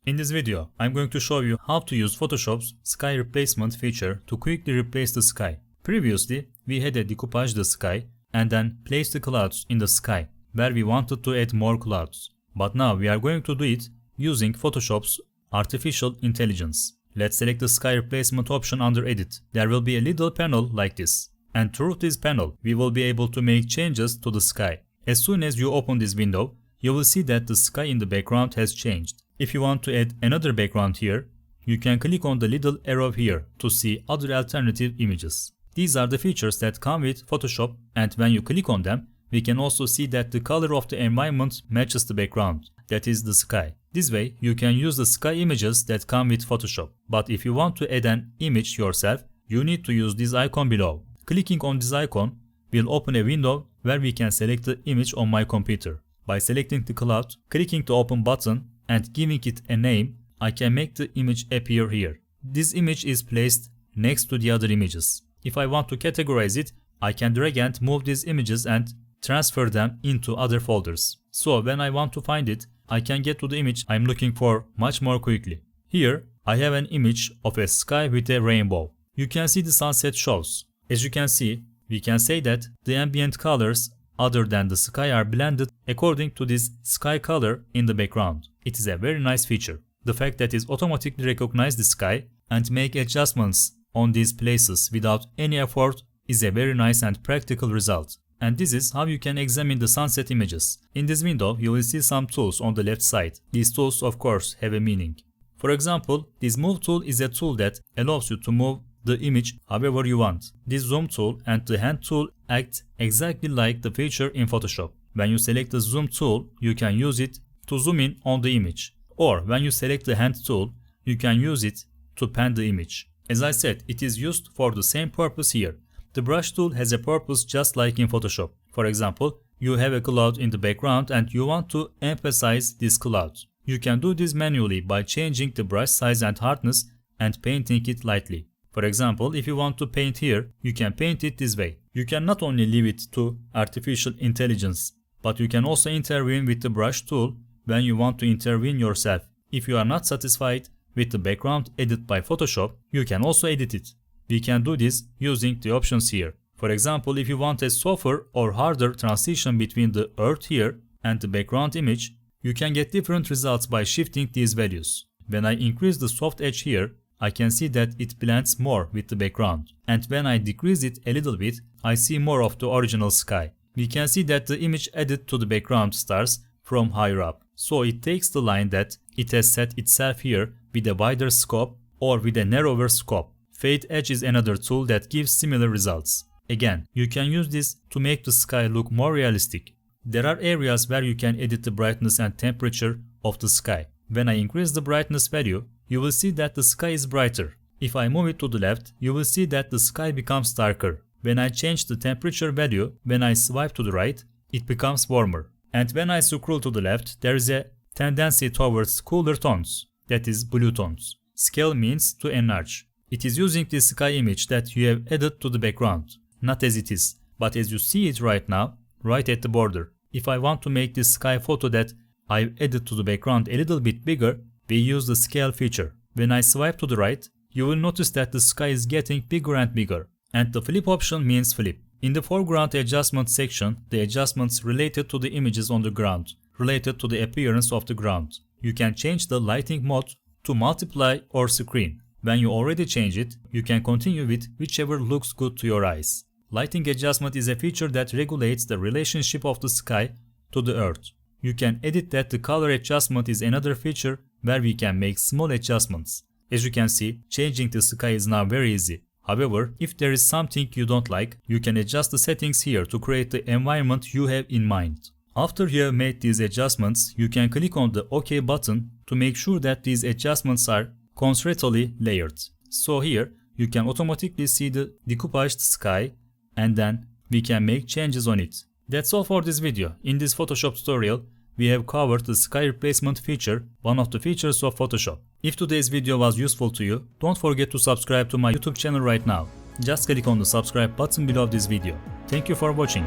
In this video, I'm going to show you how to use Photoshop's sky replacement feature to quickly replace the sky. Previously, we had decoupaged the sky and then placed the clouds in the sky where we wanted to add more clouds. But now we are going to do it using Photoshop's artificial intelligence. Let's select the sky replacement option under Edit. There will be a little panel like this. And through this panel, we will be able to make changes to the sky. As soon as you open this window, you will see that the sky in the background has changed. If you want to add another background here, you can click on the little arrow here to see other alternative images. These are the features that come with Photoshop, and when you click on them, we can also see that the color of the environment matches the background, that is the sky. This way, you can use the sky images that come with Photoshop. But if you want to add an image yourself, you need to use this icon below. Clicking on this icon will open a window where we can select the image on my computer. By selecting the cloud, clicking the open button and giving it a name, I can make the image appear here. This image is placed next to the other images. If I want to categorize it, I can drag and move these images and transfer them into other folders. So when I want to find it, I can get to the image I'm looking for much more quickly. Here, I have an image of a sky with a rainbow. You can see the sunset shows. As you can see, we can say that the ambient colors other than the sky are blended according to this sky color in the background. It is a very nice feature. The fact that it automatically recognizes the sky and make adjustments on these places without any effort is a very nice and practical result. And this is how you can examine the sunset images. In this window, you will see some tools on the left side. These tools, of course, have a meaning. For example, this move tool is a tool that allows you to move the image however you want. This zoom tool and the hand tool act exactly like the feature in Photoshop. When you select the zoom tool, you can use it to zoom in on the image. Or when you select the hand tool, you can use it to pan the image. As I said, it is used for the same purpose here. The brush tool has a purpose just like in Photoshop. For example, you have a cloud in the background and you want to emphasize this cloud. You can do this manually by changing the brush size and hardness and painting it lightly. For example, if you want to paint here, you can paint it this way. You can not only leave it to artificial intelligence, but you can also intervene with the brush tool when you want to intervene yourself. If you are not satisfied with the background edited by Photoshop, you can also edit it. We can do this using the options here. For example, if you want a softer or harder transition between the earth here and the background image, you can get different results by shifting these values. When I increase the soft edge here, I can see that it blends more with the background. And when I decrease it a little bit, I see more of the original sky. We can see that the image added to the background starts from higher up. So it takes the line that it has set itself here with a wider scope or with a narrower scope. Fade edge is another tool that gives similar results. Again, you can use this to make the sky look more realistic. There are areas where you can edit the brightness and temperature of the sky. When I increase the brightness value, you will see that the sky is brighter. If I move it to the left, you will see that the sky becomes darker. When I change the temperature value, when I swipe to the right, it becomes warmer. And when I scroll to the left, there is a tendency towards cooler tones, that is blue tones. Scale means to enlarge. It is using the sky image that you have added to the background, not as it is, but as you see it right now, right at the border. If I want to make this sky photo that I've added to the background a little bit bigger, we use the scale feature. When I swipe to the right, you will notice that the sky is getting bigger and bigger. And the flip option means flip. In the foreground adjustment section, the adjustments related to the images on the ground, related to the appearance of the ground. You can change the lighting mode to multiply or screen. When you already change it, you can continue with whichever looks good to your eyes. Lighting adjustment is a feature that regulates the relationship of the sky to the earth. You can edit that. The color adjustment is another feature where we can make small adjustments. As you can see, changing the sky is now very easy. However, if there is something you don't like, you can adjust the settings here to create the environment you have in mind. After you have made these adjustments, you can click on the OK button to make sure that these adjustments are concertedly layered. So here, you can automatically see the decoupaged sky and then we can make changes on it. That's all for this video. In this Photoshop tutorial, we have covered the sky replacement feature, one of the features of Photoshop. If today's video was useful to you, don't forget to subscribe to my YouTube channel right now. Just click on the subscribe button below this video. Thank you for watching.